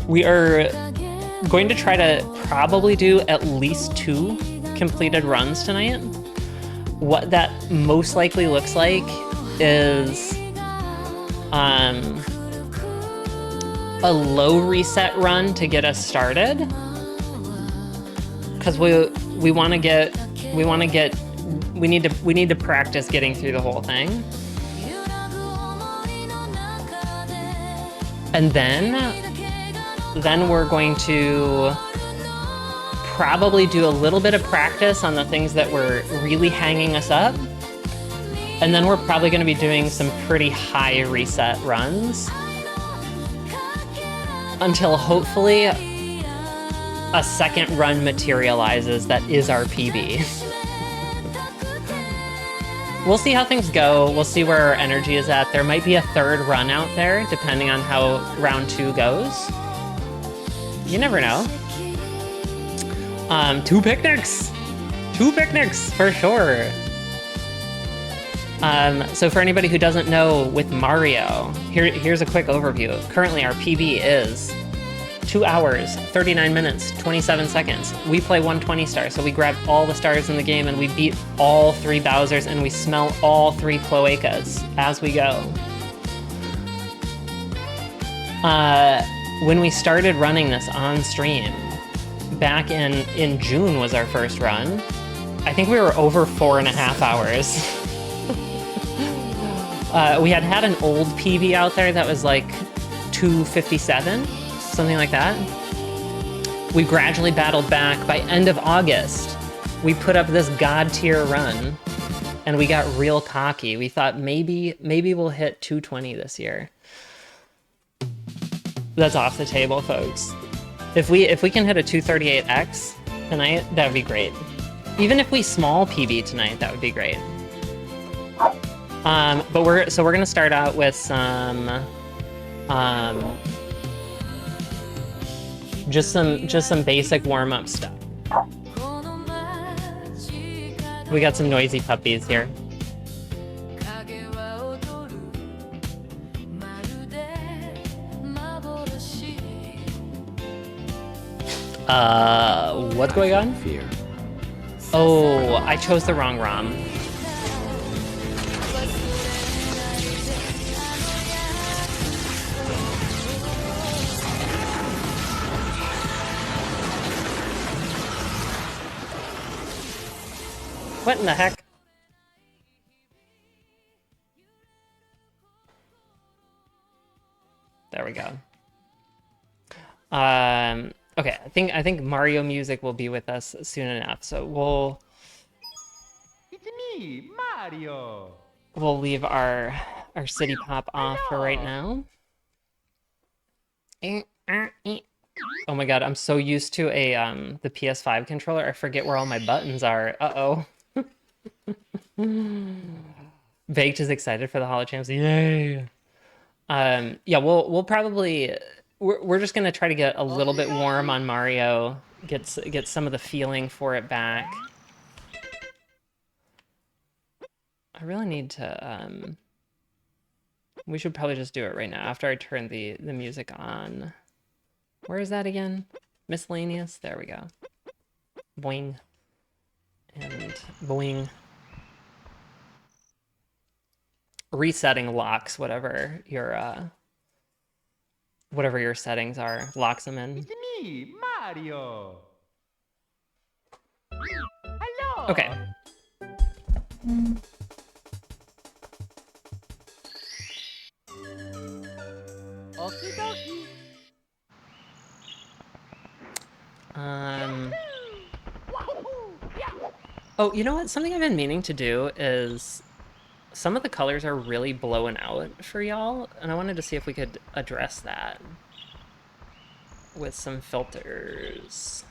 We are going to try to probably do at least 2 completed runs tonight. What that most likely looks like is a low reset run to get us started, because we need to practice getting through the whole thing, and then we're going to probably do a little bit of practice on the things that were really hanging us up, and then we're probably going to be doing some pretty high reset runs until hopefully a second run materializes that is our PB. We'll see how things go. We'll see where our energy is at. There might be a third run out there, depending on how round 2 goes. You never know. 2 picnics! 2 picnics, for sure. So for anybody who doesn't know, with Mario, here's a quick overview. Currently, our PB is 2 hours, 39 minutes, 27 seconds. We play 120 stars, so we grab all the stars in the game and we beat all 3 Bowsers and we smell all 3 Cloacas as we go. When we started running this on stream, back in June was our first run. I think we were over 4.5 hours. We had an old PB out there that was like 2:57, something like that. We gradually battled back. By end of August, we put up this god tier run, and we got real cocky. We thought maybe we'll hit 220 this year. That's off the table, folks. If we can hit a 238X tonight, that would be great. Even if we small PB tonight, that would be great. But we're gonna start out with some just some basic warm-up stuff. We got some noisy puppies here. What's going on? Fear. Oh, I chose the wrong ROM. What in the heck? There we go. Okay, I think Mario music will be with us soon enough, so It's me, Mario. we'll leave our city pop off for right now. Oh my god, I'm so used to the PS5 controller, I forget where all my buttons are. Uh-oh. Baked is excited for the Holochamps. Yay! Yeah, we'll probably we're just gonna try to get a little bit warm on Mario, get some of the feeling for it back. I really need to we should probably just do it right now after I turn the music on. Where is that again? Miscellaneous. There we go. Boing and boing. Resetting locks whatever your settings are. Locks them in. It's me, Mario. Hello. Okay. Okie dokie. Oh, you know what? Something I've been meaning to do is some of the colors are really blowing out for y'all, and I wanted to see if we could address that with some filters.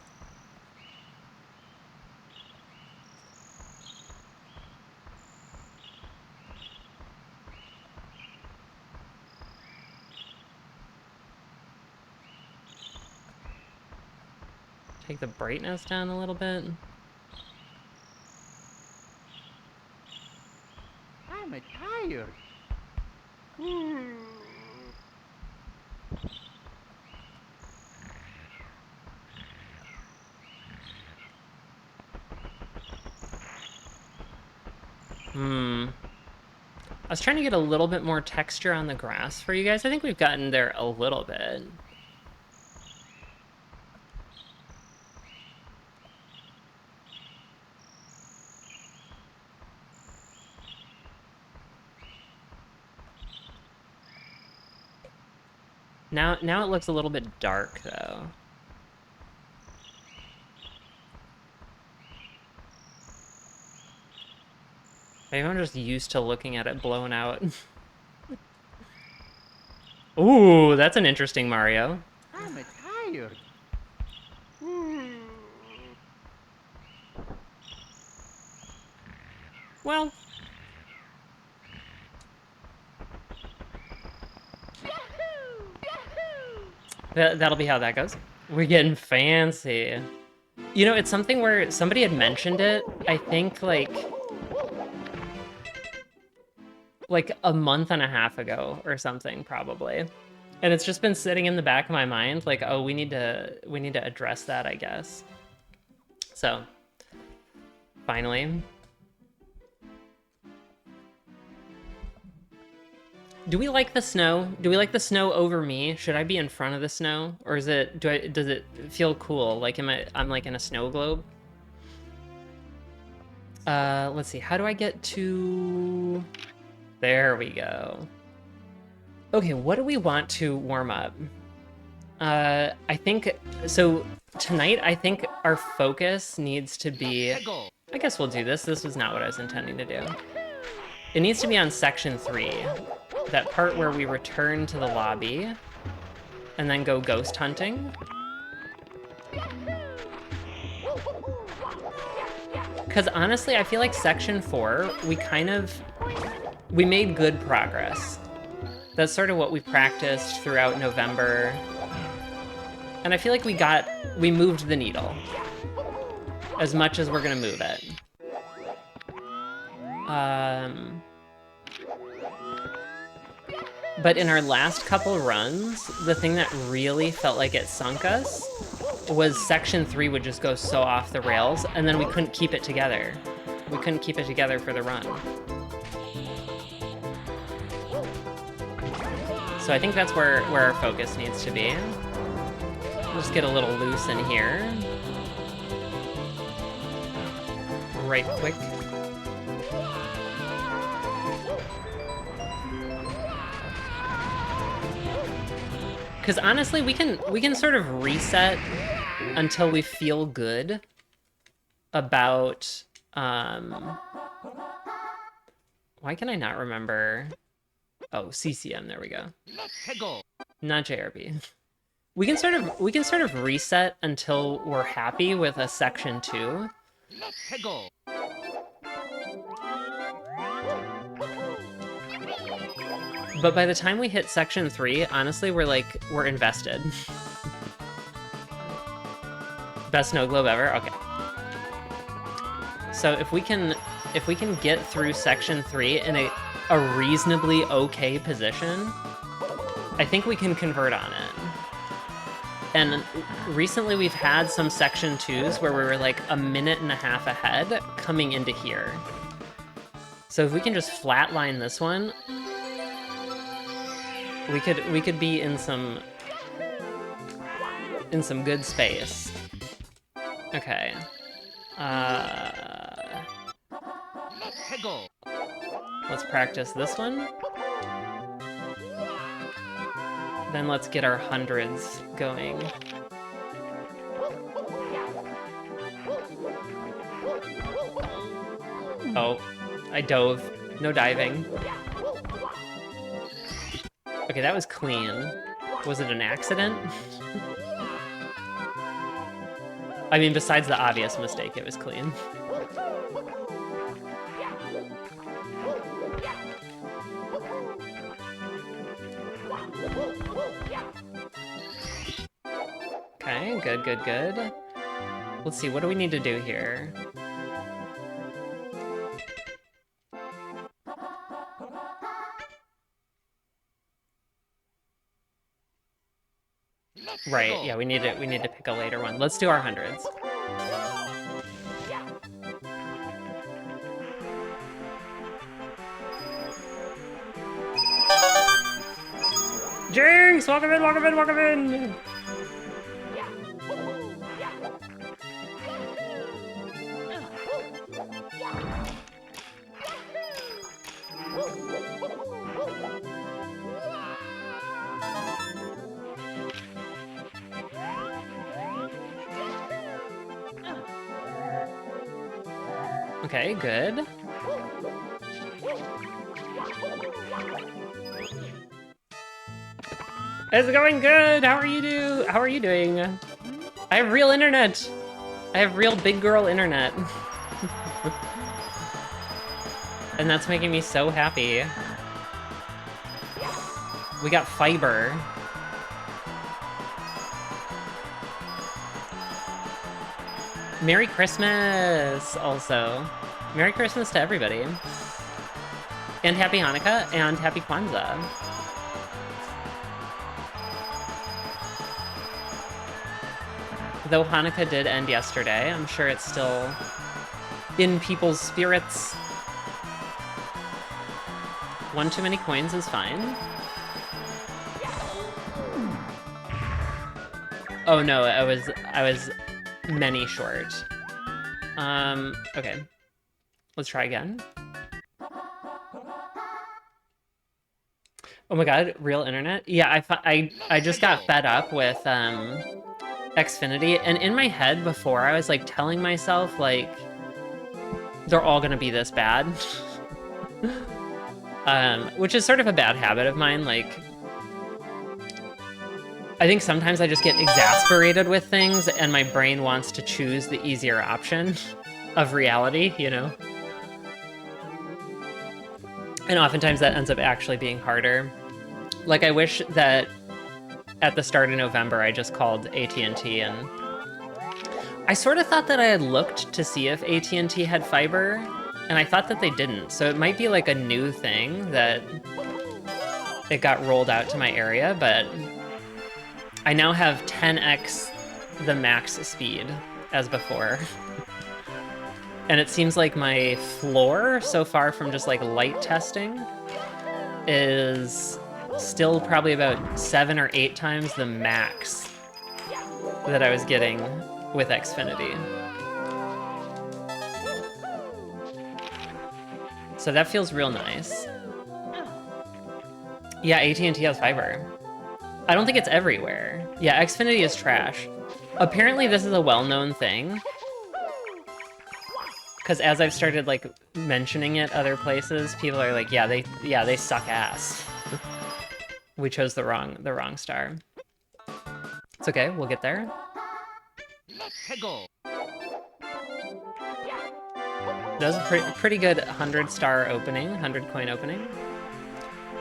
Take the brightness down a little bit. I'm tired. I was trying to get a little bit more texture on the grass for you guys. I think we've gotten there a little bit. Now it looks a little bit dark, though. Maybe I'm just used to looking at it blown out. Ooh, that's an interesting Mario. I'm tired. Well, that'll be how that goes. We're getting fancy. You know, it's something where somebody had mentioned it, I think, like a month and a half ago or something, probably. And it's just been sitting in the back of my mind, like, oh, we need to address that, I guess. So, finally. Do we like the snow? Do we like the snow over me? Should I be in front of the snow? Or is it, does it feel cool? Like, I'm like in a snow globe? Let's see, how do I get to... There we go. Okay, what do we want to warm up? I think, so tonight, I think our focus needs to be... I guess we'll do this. This was not what I was intending to do. It needs to be on section 3. That part where we return to the lobby and then go ghost hunting. Because honestly, I feel like section 4, we made good progress. That's sort of what we practiced throughout November. And I feel like we moved the needle as much as we're gonna move it. But in our last couple runs, the thing that really felt like it sunk us was section 3 would just go so off the rails, and then we couldn't keep it together. We couldn't keep it together for the run. So I think that's where our focus needs to be. Just get a little loose in here. Right quick. Because honestly, we can sort of reset until we feel good about... Why can I not remember? Oh, CCM, there we go. Not JRB. We can sort of reset until we're happy with a section 2. But by the time we hit section 3, honestly, we're invested. Best snow globe ever? Okay. So if we can get through section 3 in a reasonably okay position, I think we can convert on it. And recently we've had some section 2s where we were like a minute and a half ahead coming into here. So if we can just flatline this one, we could be in some good space. Okay. Let's practice this one. Then let's get our hundreds going. Oh, I dove. No diving. Okay, that was clean. Was it an accident? I mean, besides the obvious mistake, it was clean. Okay, good, good, good. Let's see, what do we need to do here? Right, yeah, we need to pick a later one. Let's do our hundreds. Jinx! Welcome in, welcome in, welcome in! Okay, good. It's going good. How are you doing? I have real internet. I have real big girl internet. And that's making me so happy. We got fiber. Merry Christmas also. Merry Christmas to everybody. And Happy Hanukkah and Happy Kwanzaa. Though Hanukkah did end yesterday, I'm sure it's still in people's spirits. One too many coins is fine. Oh no, I was many short. Okay. Let's try again. Oh my god, real internet? Yeah, I just got fed up with Xfinity, and in my head before I was like telling myself like they're all gonna be this bad. Which is sort of a bad habit of mine. Like, I think sometimes I just get exasperated with things and my brain wants to choose the easier option of reality, you know? And oftentimes that ends up actually being harder. Like, I wish that at the start of November I just called AT&T, and I sort of thought that I had looked to see if AT&T had fiber, and I thought that they didn't. So it might be like a new thing that it got rolled out to my area, but I now have 10x the max speed as before. And it seems like my floor so far from just like light testing is still probably about 7 or 8 times the max that I was getting with Xfinity. So that feels real nice. Yeah, AT&T has fiber. I don't think it's everywhere. Yeah, Xfinity is trash. Apparently this is a well-known thing, because as I've started like mentioning it other places, people are like, yeah, they suck ass. We chose the wrong star. It's okay, we'll get there. Let's go. That was a pretty good 100-star opening, 100-coin opening.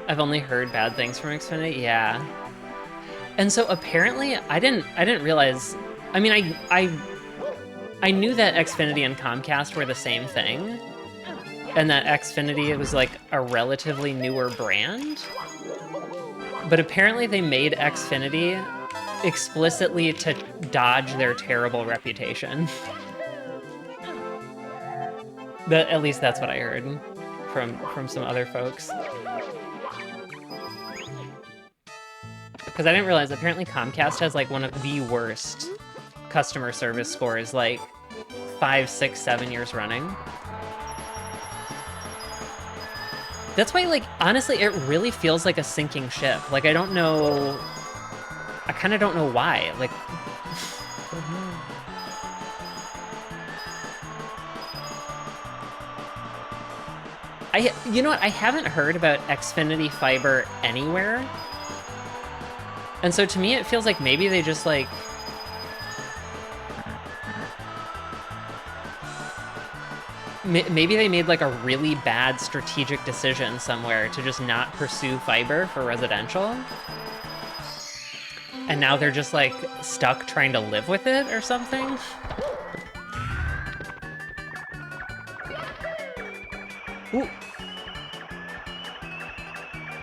I've only heard bad things from Xfinity, yeah. And so apparently, I didn't realize. I mean, I knew that Xfinity and Comcast were the same thing, and that Xfinity was like a relatively newer brand. But apparently, they made Xfinity explicitly to dodge their terrible reputation. At least that's what I heard from some other folks. Because I didn't realize, apparently Comcast has like one of the worst customer service scores, like 5, 6, 7 years running. That's why, like, honestly, it really feels like a sinking ship. Like, I don't know, I kind of don't know why. Like, you know what? I haven't heard about Xfinity Fiber anywhere. And so to me, it feels like maybe they just like, maybe they made like a really bad strategic decision somewhere to just not pursue fiber for residential. And now they're just like stuck trying to live with it or something. Ooh.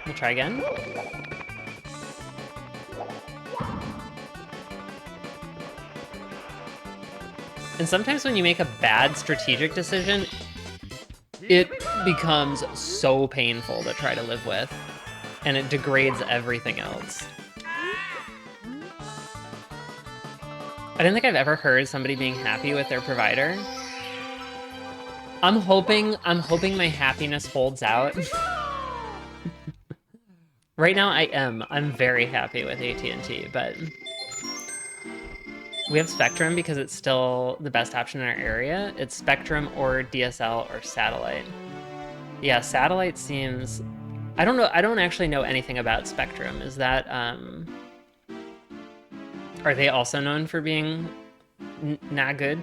We'll try again. And sometimes when you make a bad strategic decision, it becomes so painful to try to live with. and it degrades everything else. I don't think I've ever heard somebody being happy with their provider. I'm hoping my happiness holds out. Right now I'm very happy with AT&T, but we have Spectrum because it's still the best option in our area. It's Spectrum or DSL or satellite. Yeah, satellite seems... I don't know, I don't actually know anything about Spectrum. Is that, are they also known for being not good?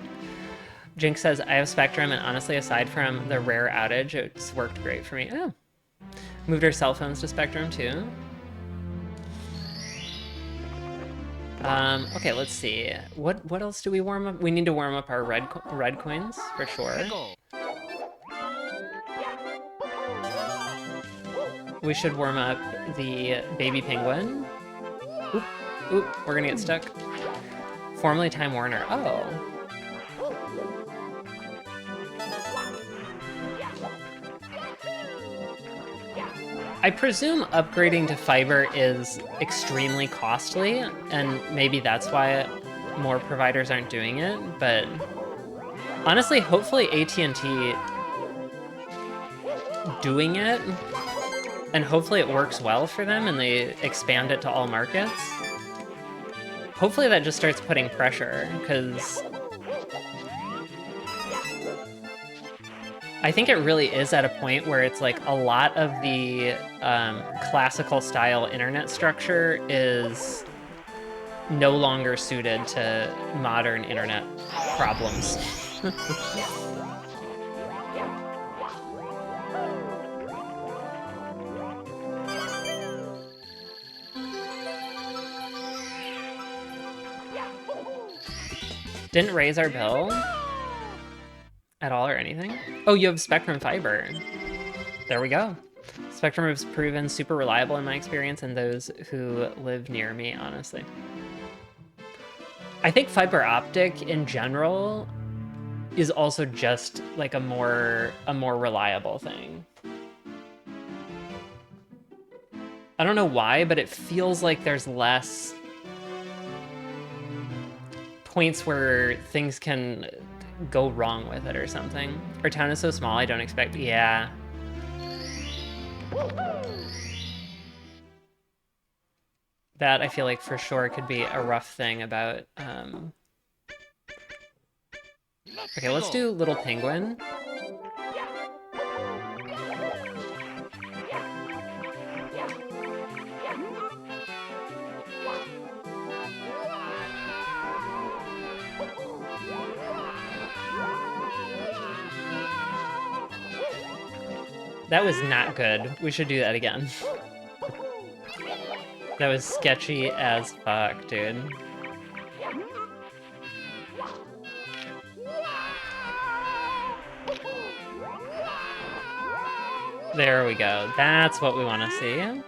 Jinx says, I have Spectrum, and honestly, aside from the rare outage, it's worked great for me. Oh. Moved our cell phones to Spectrum, too. Okay, let's see. What else do we warm up? We need to warm up our red coins, for sure. We should warm up the baby penguin. Oop, oop, we're gonna get stuck. Formerly Time Warner. Oh. I presume upgrading to fiber is extremely costly, and maybe that's why more providers aren't doing it, but honestly, hopefully AT&T doing it, and hopefully it works well for them and they expand it to all markets. Hopefully that just starts putting pressure, because I think it really is at a point where it's like a lot of the classical style internet structure is no longer suited to modern internet problems. Didn't raise our bill at all or anything. Oh, you have Spectrum Fiber. There we go. Spectrum has proven super reliable in my experience and those who live near me, honestly. I think fiber optic in general is also just like a more reliable thing. I don't know why, but it feels like there's less points where things can go wrong with it or something. Our town is so small, I don't expect... Yeah. That, I feel like, for sure could be a rough thing about... Okay, let's do Little Penguin. That was not good. We should do that again. That was sketchy as fuck, dude. There we go. That's what we want to see.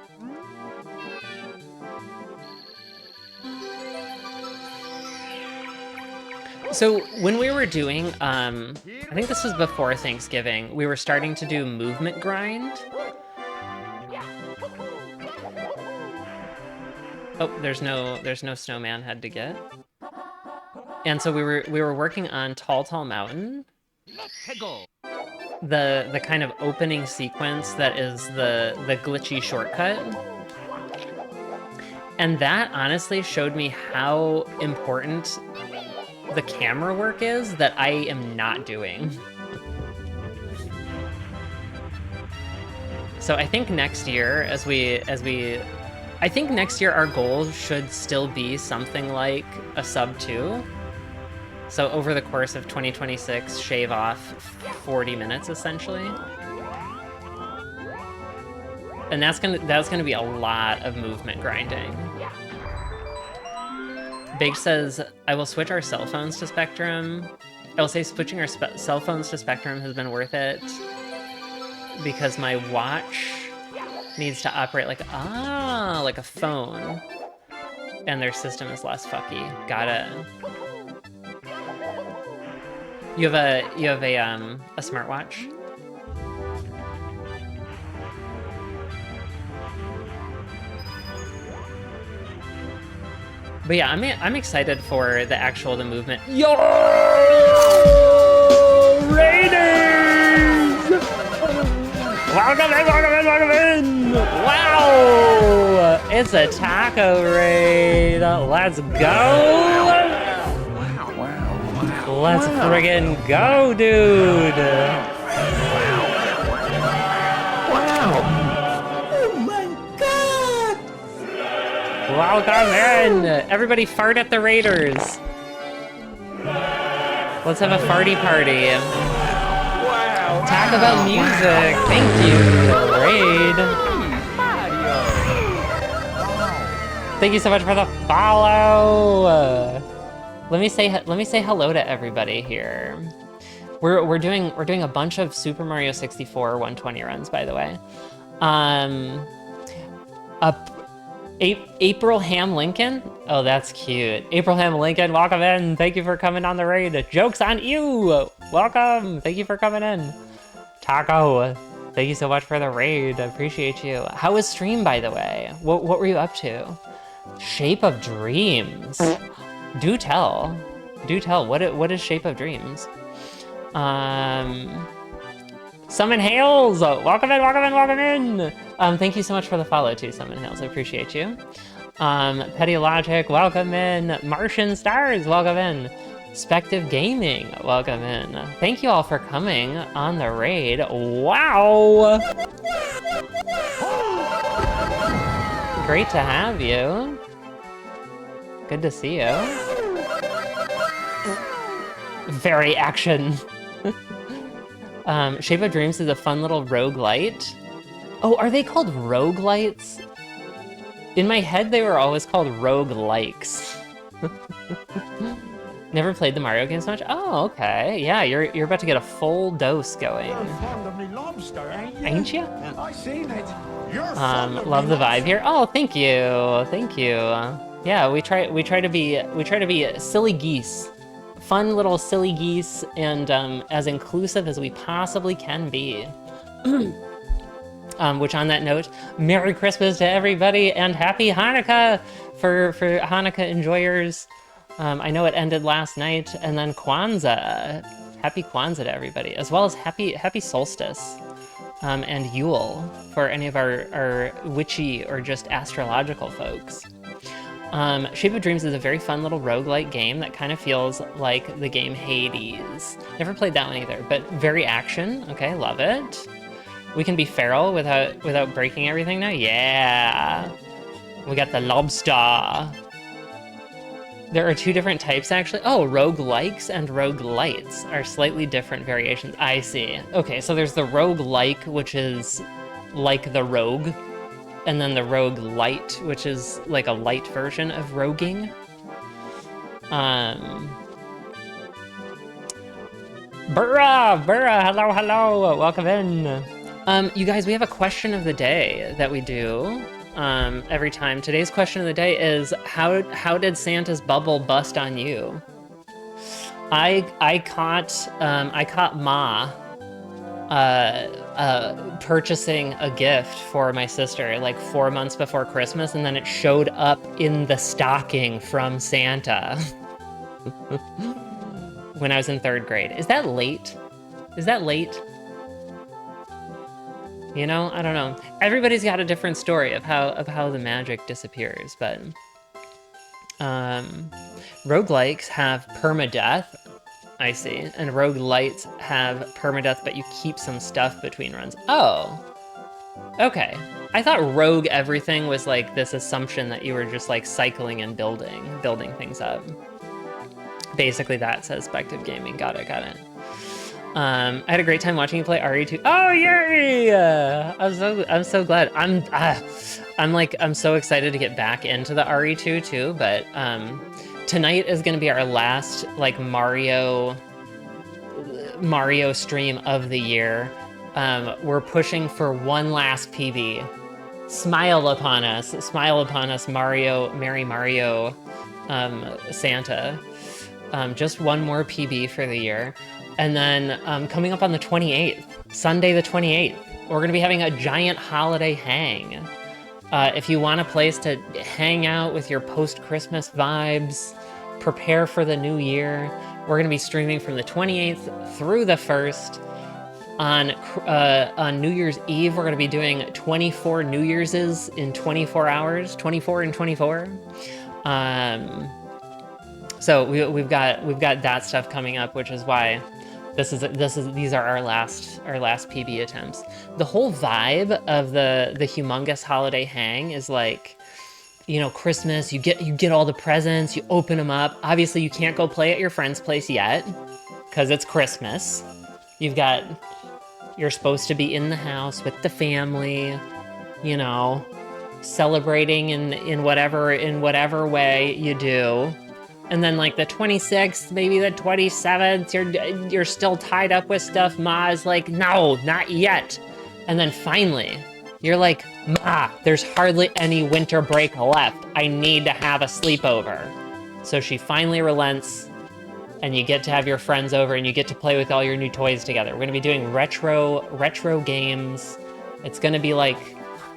So when we were doing, I think this was before Thanksgiving, we were starting to do movement grind. Oh, there's no snowman head to get. And so we were working on Tall Tall Mountain. The kind of opening sequence that is the glitchy shortcut. And that honestly showed me how important the camera work is that I am not doing. So I think next year, I think next year our goal should still be something like a sub 2. So over the course of 2026, shave off 40 minutes essentially. And that's gonna be a lot of movement grinding. Big says, I will switch our cell phones to Spectrum. I will say switching our cell phones to Spectrum has been worth it because my watch needs to operate like a phone, and their system is less fucky. Gotta. You have a smartwatch? But yeah, I'm excited for the movement. Yo, Raiders! Welcome in, welcome in, welcome in! Wow! It's a taco raid. Let's go! Let's friggin' go, dude! Welcome in! Everybody fart at the Raiders. Let's have a farty party. Talk about music. Thank you, Raid. Thank you so much for the follow. Let me say hello to everybody here. We're doing a bunch of Super Mario 64 120 runs, by the way. April Ham Lincoln? Oh, that's cute. April Ham Lincoln, welcome in. Thank you for coming on the raid. Joke's on you. Welcome. Thank you for coming in. Taco, thank you so much for the raid. I appreciate you. How was stream, by the way? What were you up to? Shape of Dreams. Do tell. Do tell. What is Shape of Dreams? Summon Hales! Welcome in, welcome in, welcome in! Thank you so much for the follow too, Summon Hales. I appreciate you. Petty Logic, welcome in. Martian Stars, welcome in. Spective Gaming, welcome in. Thank you all for coming on the raid. Wow! Great to have you. Good to see you. Very action. Shape of Dreams is a fun little roguelite. Oh, are they called roguelites? In my head, they were always called roguelikes. Never played the Mario games much? Oh, okay. Yeah, you're about to get a full dose going. You're fond of me lobster, Ain't you? I seen it. You're Love the vibe here. Oh, thank you. Thank you. Yeah, we try to be silly geese. Fun little silly geese and as inclusive as we possibly can be. Which on that note, Merry Christmas to everybody and Happy Hanukkah for Hanukkah enjoyers. I know it ended last night, and then Kwanzaa. Happy Kwanzaa to everybody, as well as happy solstice and Yule for any of our witchy or just astrological folks. Shape of Dreams is a very fun little roguelike game that kind of feels like the game Hades. Never played that one either, but very action. Okay, love it. We can be feral without breaking everything now. Yeah, we got the lobster. There are two different types actually. Oh, roguelikes and roguelites are slightly different variations. I see. Okay, so there's the roguelike, which is like the rogue. And then the roguelite, which is like a light version of roguing. Burra, hello, welcome in. You guys, we have a question of the day that we do every time. Today's question of the day is, how did Santa's bubble bust on you? I caught Ma purchasing a gift for my sister like 4 months before Christmas, and then it showed up in the stocking from Santa when I was in 3rd grade. Is that late? Is that late? You know, I don't know. Everybody's got a different story of how the magic disappears, but roguelikes have permadeath. I see. And roguelites have permadeath, but you keep some stuff between runs. Oh. Okay. I thought rogue everything was like this assumption that you were just like cycling and building things up. Basically that says Spective Gaming. Got it. I had a great time watching you play RE2. Oh, yay! I'm so glad. I'm so excited to get back into the RE2 too, but tonight is going to be our last like Mario stream of the year. We're pushing for one last PB. Smile upon us, Mario, Merry Mario, Santa. Just one more PB for the year. And then coming up on the 28th, Sunday the 28th, we're going to be having a giant holiday hang. If you want a place to hang out with your post-Christmas vibes, prepare for the new year, we're going to be streaming from the 28th through the 1st. On New Year's Eve, we're going to be doing 24 New Year's in 24 hours, 24 and 24. So we've got that stuff coming up, which is why these are our last PB attempts. The whole vibe of the humongous holiday hang is like, you know, Christmas. You get all the presents, you open them up. Obviously, you can't go play at your friend's place yet, because it's Christmas. You're supposed to be in the house with the family, you know, celebrating in whatever way you do. And then like the 26th, maybe the 27th, you're still tied up with stuff. Ma is like, no, not yet. And then finally, you're like, Ma, there's hardly any winter break left. I need to have a sleepover. So she finally relents, and you get to have your friends over and you get to play with all your new toys together. We're gonna be doing retro games. It's gonna be like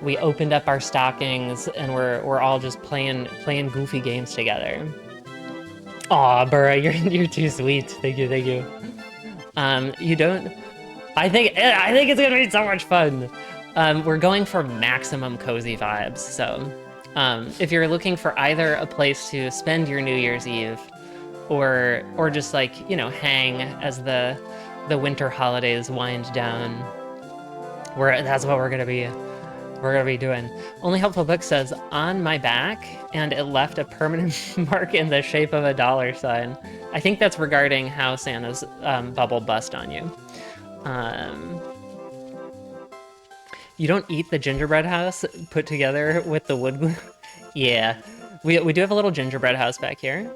we opened up our stockings and we're all just playing goofy games together. Aw, Burra, you're too sweet. Thank you. You don't. I think it's gonna be so much fun. We're going for maximum cozy vibes. So, if you're looking for either a place to spend your New Year's Eve, or just like, you know, hang as the winter holidays wind down, that's what we're gonna be doing. Only Helpful Book says, on my back, and it left a permanent mark in the shape of a $. I think that's regarding how Santa's bubble bust on you. You don't eat the gingerbread house put together with the wood glue? Yeah, we do have a little gingerbread house back here.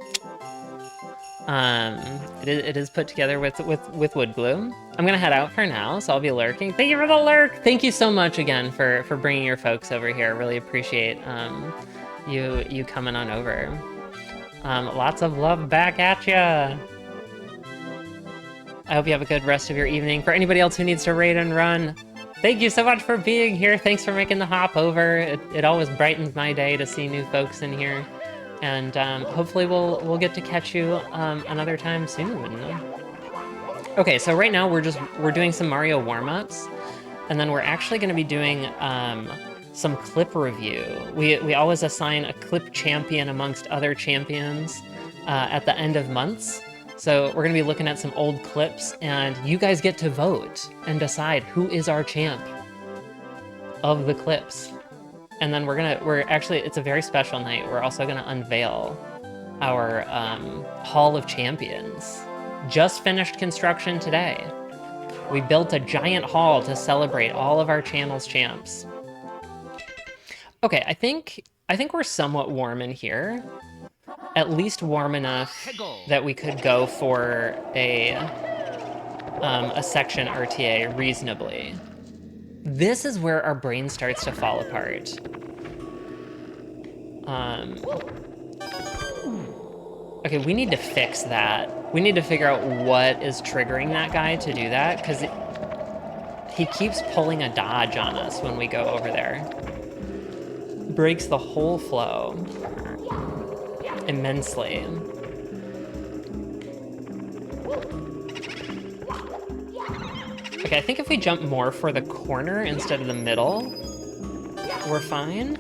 It is put together with wood glue. I'm gonna head out for now, so I'll be lurking. Thank you for the lurk! Thank you so much again for bringing your folks over here. Really appreciate you coming on over. Lots of love back at ya! I hope you have a good rest of your evening. For anybody else who needs to raid and run, thank you so much for being here. Thanks for making the hop over. It always brightens my day to see new folks in here. And hopefully we'll get to catch you another time soon. Okay, so right now we're doing some Mario warm-ups, and then we're actually going to be doing some clip review. We always assign a clip champion amongst other champions at the end of months. So we're going to be looking at some old clips, and you guys get to vote and decide who is our champ of the clips. And then we're actually, it's a very special night. We're also gonna unveil our Hall of Champions. Just finished construction today. We built a giant hall to celebrate all of our channel's champs. Okay, I think we're somewhat warm in here. At least warm enough that we could go for a section RTA reasonably. This is where our brain starts to fall apart. Okay, we need to fix that. We need to figure out what is triggering that guy to do that, because he keeps pulling a dodge on us when we go over there. Breaks the whole flow immensely. Okay, I think if we jump more for the corner instead of the middle, we're fine.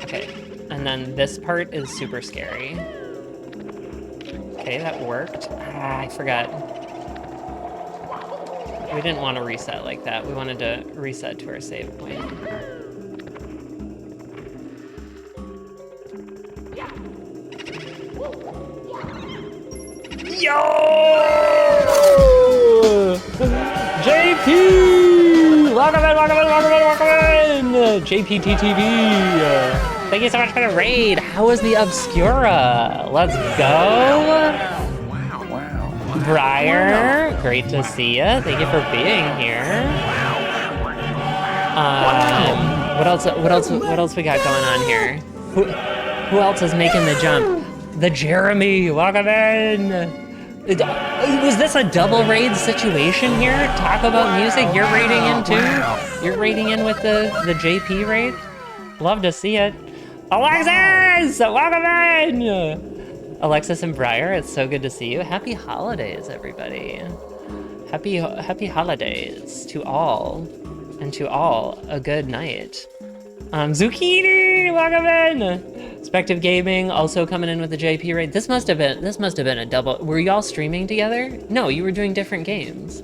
Okay, and then this part is super scary. Okay, that worked. I forgot. We didn't want to reset like that. We wanted to reset to our save point. Yo! JP! Welcome in! JPTTV! Thank you so much for the raid! How was the Obscura? Let's go! Wow. Briar, great to see you. Thank you for being here. What else we got going on here? Who else is making the jump? The Jeremy, welcome in! Was this a double raid situation here? Talk about music, you're raiding in too? You're raiding in with the JP raid? Love to see it. Alexis! Welcome in! Alexis and Briar, it's so good to see you. Happy holidays, everybody. Happy holidays to all. And to all, a good night. Zucchini, welcome in! Spective Gaming also coming in with the JP raid. This must have been a double. Were y'all streaming together? No, you were doing different games.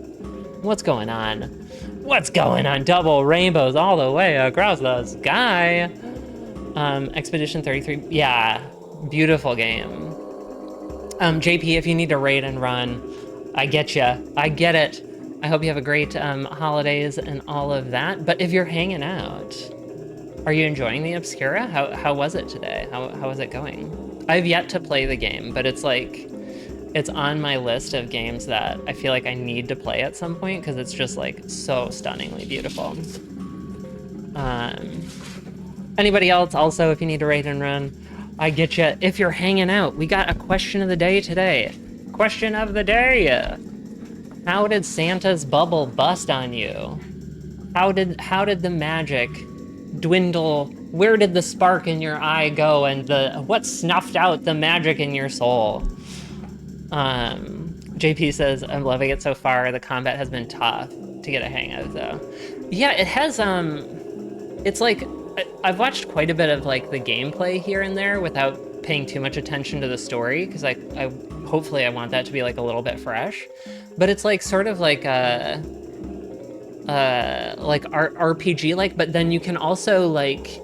What's going on? What's going on? Double rainbows all the way across the sky. Expedition 33, yeah, beautiful game. JP, if you need to raid and run, I get ya. I get it. I hope you have a great holidays and all of that. But if you're hanging out, are you enjoying the Obscura? How was it today? How was it going? I've yet to play the game, but it's like, it's on my list of games that I feel like I need to play at some point because it's just like so stunningly beautiful. Anybody else also, if you need to raid and run, I get you. If you're hanging out, we got a question of the day today. Question of the day. How did Santa's bubble bust on you? How did the magic dwindle? Where did the spark in your eye go, and what snuffed out the magic in your soul? JP says, I'm loving it so far. The combat has been tough to get a hang of, though. Yeah, it has, it's like, I've watched quite a bit of like the gameplay here and there without paying too much attention to the story, because I hopefully I want that to be like a little bit fresh. But it's like sort of like a like RPG like, but then you can also like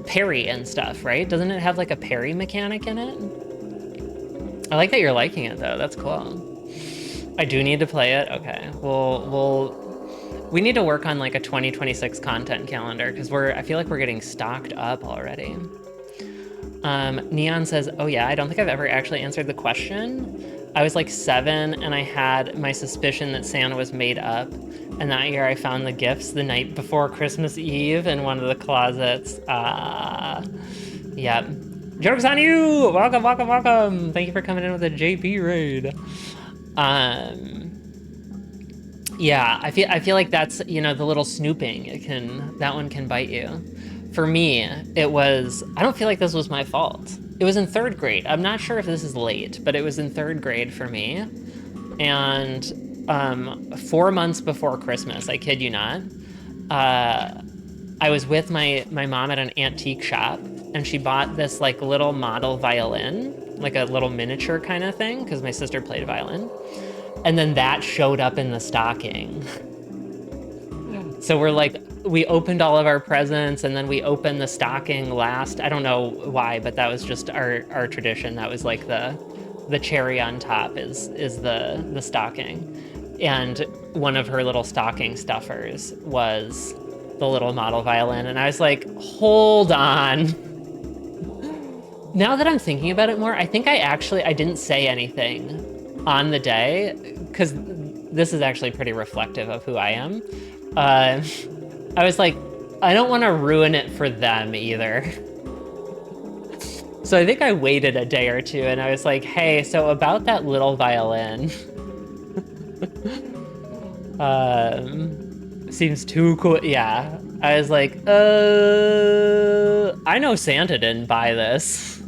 parry and stuff, right? Doesn't it have like a parry mechanic in it? I like that you're liking it though. That's cool. I do need to play it. Okay, we need to work on like a 2026 content calendar because I feel like we're getting stocked up already. Neon says, oh yeah, I don't think I've ever actually answered the question. I was like 7 and I had my suspicion that Santa was made up. And that year I found the gifts the night before Christmas Eve in one of the closets. Yep. Joke's on you! Welcome, welcome, welcome! Thank you for coming in with a JP raid. Yeah, I feel like that's, you know, the little snooping, that one can bite you. For me, it was, I don't feel like this was my fault. It was in 3rd grade. I'm not sure if this is late, but it was in 3rd grade for me. And 4 months before Christmas, I kid you not, I was with my mom at an antique shop, and she bought this like little model violin, like a little miniature kind of thing, because my sister played violin. And then that showed up in the stocking. So we opened all of our presents, and then we opened the stocking last. I don't know why, but that was just our tradition. That was like the cherry on top is the stocking. And one of her little stocking stuffers was the little model violin. And I was like, hold on. Now that I'm thinking about it more, I think I didn't say anything on the day, because this is actually pretty reflective of who I am. I was like, I don't want to ruin it for them either. So I think I waited a day or two and I was like, hey, so about that little violin. Seems too cool. Yeah. I was like, I know Santa didn't buy this.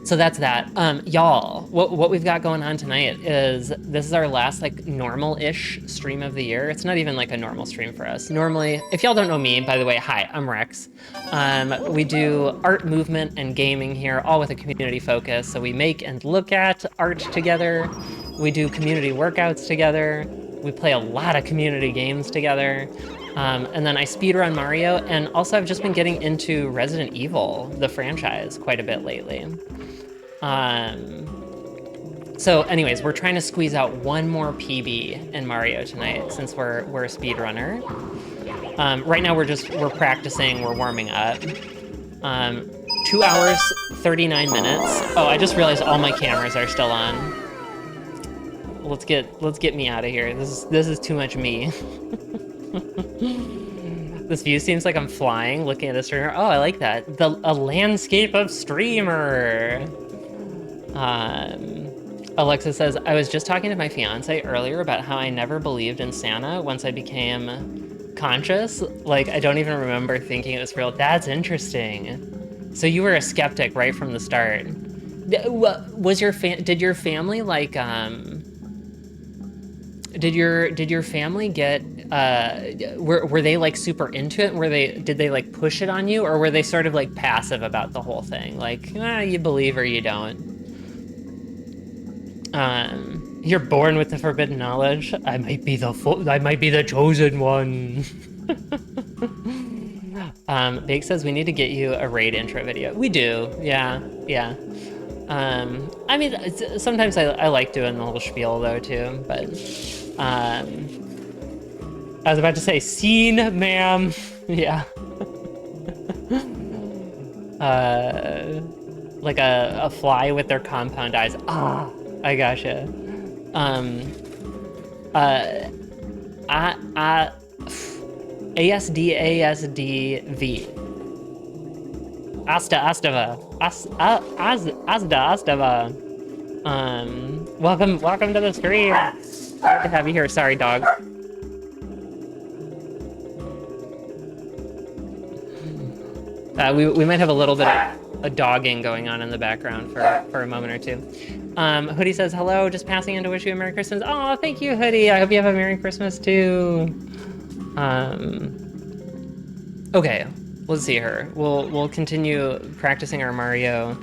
So that's that. Y'all, what we've got going on tonight is this is our last like normal-ish stream of the year. It's not even like a normal stream for us. Normally, if y'all don't know me, by the way, hi, I'm Rex. We do art, movement, and gaming here, all with a community focus. So we make and look at art together. We do community workouts together. We play a lot of community games together. And then I speedrun Mario, and also I've just been getting into Resident Evil, the franchise, quite a bit lately. So anyways, we're trying to squeeze out one more PB in Mario tonight since we're a speedrunner. Right now we're practicing, we're warming up. 2 hours, 39 minutes. Oh, I just realized all my cameras are still on. Let's get me out of here. This is too much me. This view seems like I'm flying, looking at a streamer. Oh, I like that. A landscape of streamer. Alexa says, I was just talking to my fiance earlier about how I never believed in Santa once I became conscious. Like, I don't even remember thinking it was real. That's interesting. So you were a skeptic right from the start. Was did your family like did your family get were they like super into it? Did they like push it on you, or were they sort of like passive about the whole thing? Like, you believe or you don't. You're born with the forbidden knowledge. I might be the chosen one. Bake says we need to get you a raid intro video. We do, yeah. I mean, sometimes I like doing the whole spiel though too, but I was about to say scene, ma'am. Yeah. Like a fly with their compound eyes. Ah, I gotcha. ASDV. Astava. Welcome to the stream. Glad to have you here. Sorry, dog. We might have a little bit of a dogging going on in the background for a moment or two. Hoodie says, hello, just passing in to wish you a Merry Christmas. Oh, thank you, Hoodie. I hope you have a Merry Christmas too. Okay, let's see here. We'll continue practicing our Mario.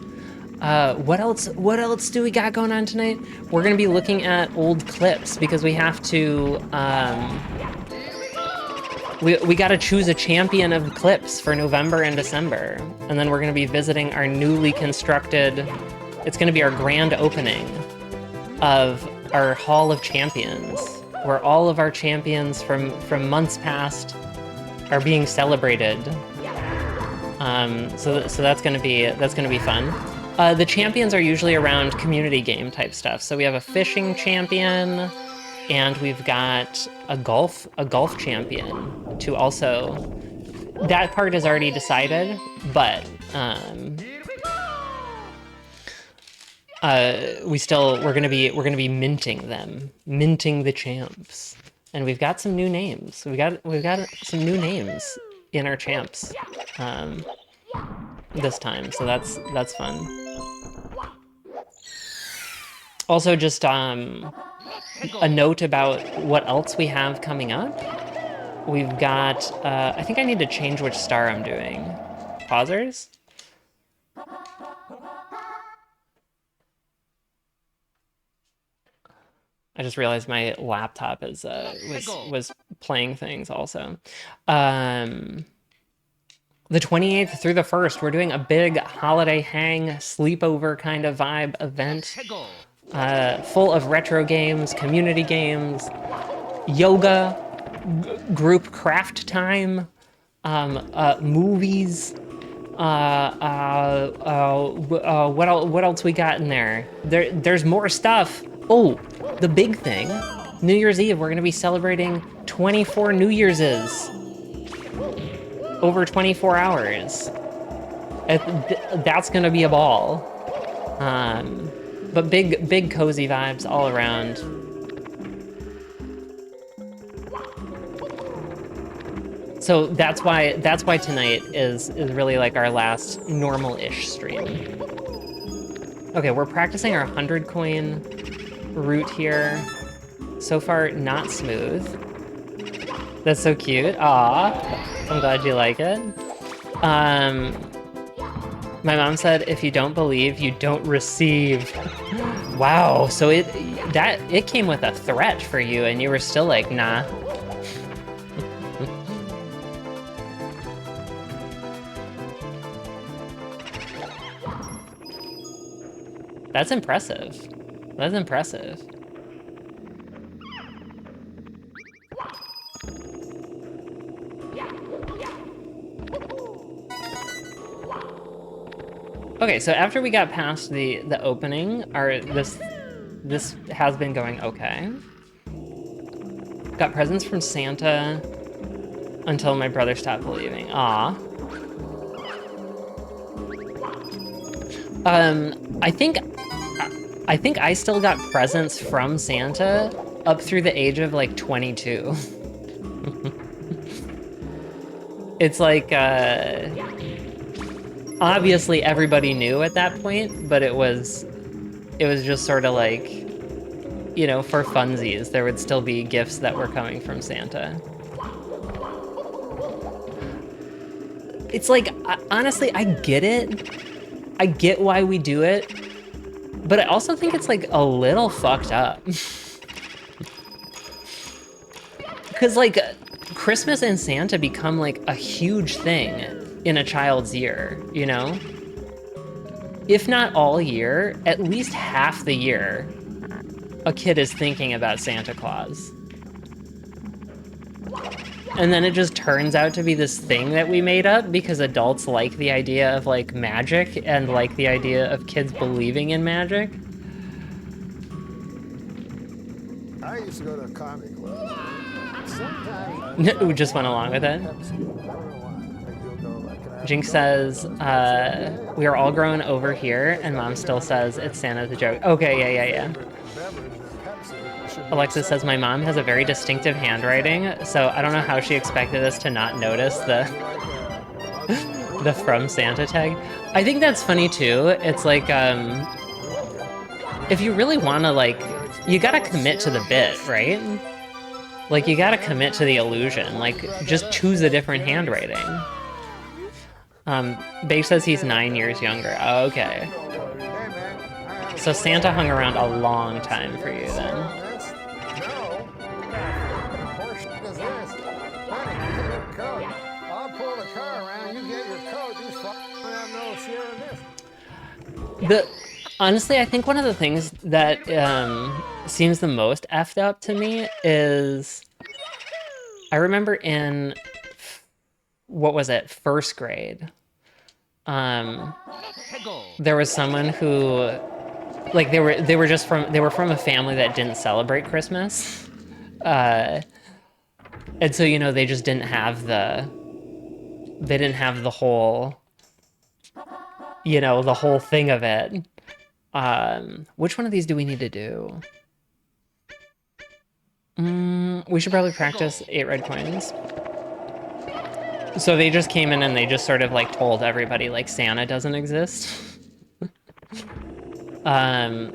What else do we got going on tonight? We're gonna be looking at old clips because we have to we gotta choose a champion of clips for November and December. And then we're gonna be visiting our newly constructed, it's gonna be our grand opening of our Hall of Champions, where all of our champions from months past are being celebrated. So that's gonna be fun. The champions are usually around community game type stuff. So we have a fishing champion, and we've got a golf champion to also. That part is already decided, but we're gonna be minting the champs, and we've got some new names. We've got some new names in our champs this time, so that's fun. Also, just a note about what else we have coming up. We've got, I think I need to change which star I'm doing. Pausers? I just realized my laptop is was playing things also. The 28th through the 1st, we're doing a big holiday hang, sleepover kind of vibe event. Full of retro games, community games, yoga, group craft time, movies. What else we got in there? There's more stuff. Oh, the big thing, New Year's Eve. We're gonna be celebrating 24 New Year's over 24 hours. That's gonna be a ball. But big cozy vibes all around. So that's why tonight is really like our last normal-ish stream. Okay, we're practicing our 100 coin route here. So far, not smooth. That's so cute. Aw, I'm glad you like it. My mom said, if you don't believe, you don't receive. Wow, so it came with a threat for you, and you were still like, nah. That's impressive. That's impressive. Okay, so after we got past the opening, this has been going okay. Got presents from Santa. until my brother stopped believing. Aw. I think I still got presents from Santa up through the age of like 22. It's like, obviously everybody knew at that point, but it was just sort of like, you know, for funsies, there would still be gifts that were coming from Santa. It's like, honestly, I get it. I get why we do it, but I also think it's like a little fucked up. Because like Christmas and Santa become like a huge thing in a child's year, you know? If not all year, at least half the year, a kid is thinking about Santa Claus. And then it just turns out to be this thing that we made up because adults like the idea of like magic and like the idea of kids believing in magic. I used to go to a comedy club. Sometimes We just went along with it. Jinx says, we are all grown over here, and Mom still says it's Santa's a joke. Okay, yeah. Alexis says, my mom has a very distinctive handwriting, so I don't know how she expected us to not notice the the From Santa tag. I think that's funny too. It's like, if you really want to, like, you gotta commit to the bit, right? Like, you gotta commit to the illusion. Like, just choose a different handwriting. Babe says he's 9 years younger. Oh, okay. So Santa hung around a long time for you then. Honestly, I think one of the things that seems the most effed up to me is, I remember in, what was it, first grade, there was someone who, like, they were from a family that didn't celebrate Christmas, and so, you know, they just didn't have the whole, you know, the whole thing of it. Which one of these do we need to do? We should probably practice 8 red coins. So they just came in and they just sort of like told everybody like Santa doesn't exist. And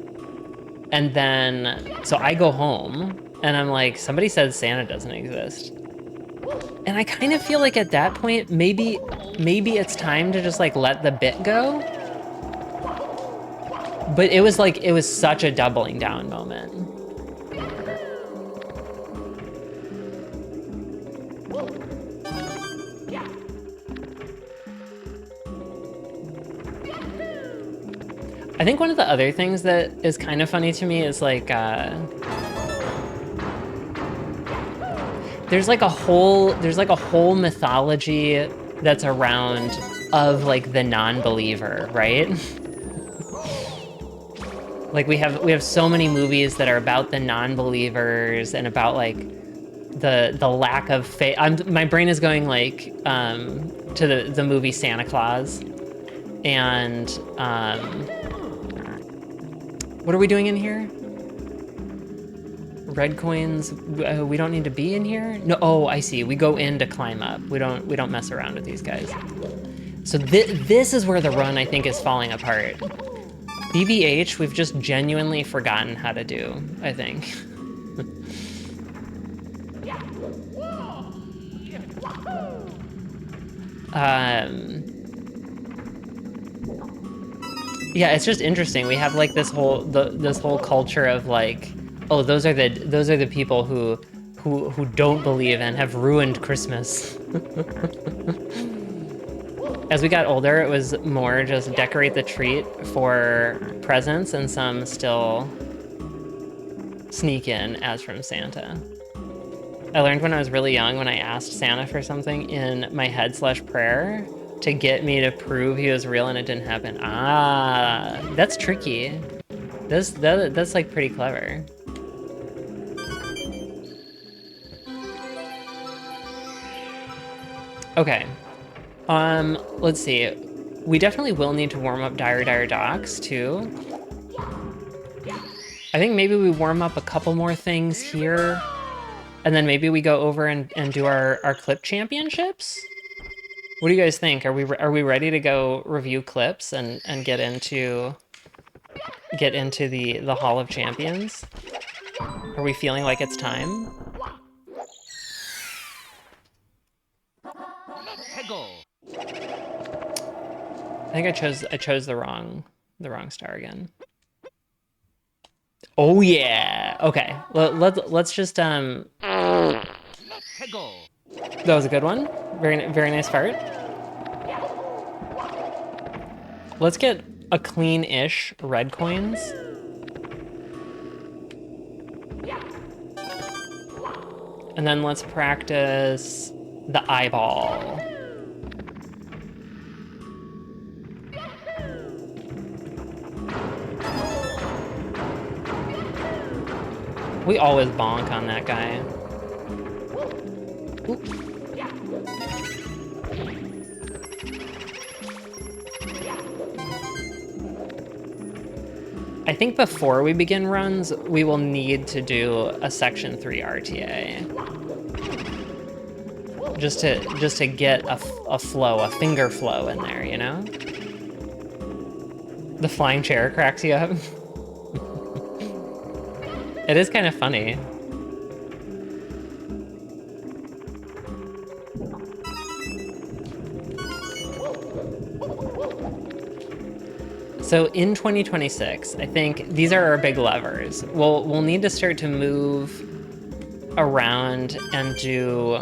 then, so I go home and I'm like, somebody said Santa doesn't exist. And I kind of feel like at that point, maybe it's time to just like let the bit go. But it was such a doubling down moment. I think one of the other things that is kind of funny to me is like, there's like a whole mythology that's around of like the non-believer, right? Like we have so many movies that are about the non-believers and about like the lack of faith. My brain is going like to the movie Santa Claus, and what are we doing in here? Red coins. We don't need to be in here. No. Oh, I see. We go in to climb up. We don't mess around with these guys. So this is where the run I think is falling apart. BBH, we've just genuinely forgotten how to do, I think. Yeah, it's just interesting. We have like this whole culture of like, oh, those are the people who don't believe and have ruined Christmas. As we got older, it was more just decorate the treat for presents, and some still sneak in as from Santa. I learned when I was really young, when I asked Santa for something in my head/prayer to get me to prove he was real and it didn't happen. Ah, that's tricky. That's like pretty clever. Okay. Let's see. We definitely will need to warm up Dire Docks too. I think maybe we warm up a couple more things here, and then maybe we go over and do our clip championships. What do you guys think? Are we ready to go review clips and get into the Hall of Champions? Are we feeling like it's time? I think I chose the wrong star again. Oh yeah. Okay. Let's just That was a good one. Very nice fart. Let's get a clean-ish red coins. And then let's practice the eyeball. We always bonk on that guy. Oop. I think before we begin runs, we will need to do a Section 3 RTA. Just to get a flow, a finger flow in there, you know? The flying chair cracks you up. It is kind of funny. So in 2026, I think these are our big levers. We'll need to start to move around and do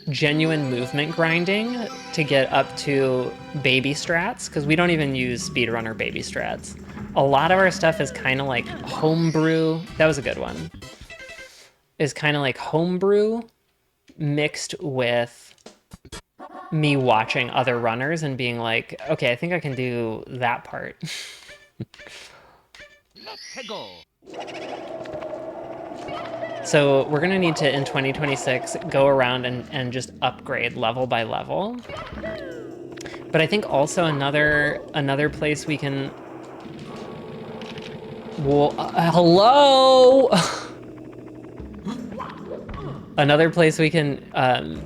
genuine movement grinding to get up to baby strats, because we don't even use speedrunner baby strats. A lot of our stuff is kind of like homebrew. That was a good one. Is kind of like homebrew mixed with me watching other runners and being like, okay, I think I can do that part. So we're gonna need to, in 2026, go around and just upgrade level by level. But I think also another place we can... Well, hello! Another place we can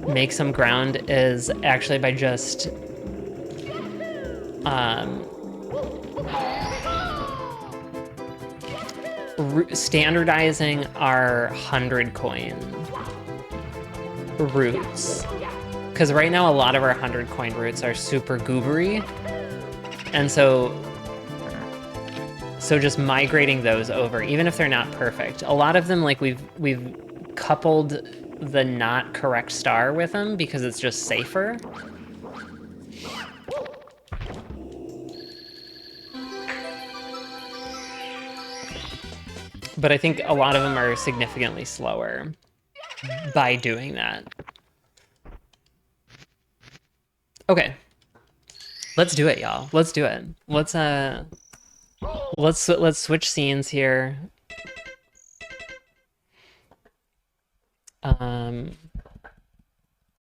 make some ground is actually by just standardizing our 100 coin routes. Because right now a lot of our 100 coin routes are super goobery. And so just migrating those over, even if they're not perfect. A lot of them, like we've coupled the not correct star with them because it's just safer. But I think a lot of them are significantly slower by doing that. Okay. Let's do it, y'all. Let's do it. Let's switch scenes here.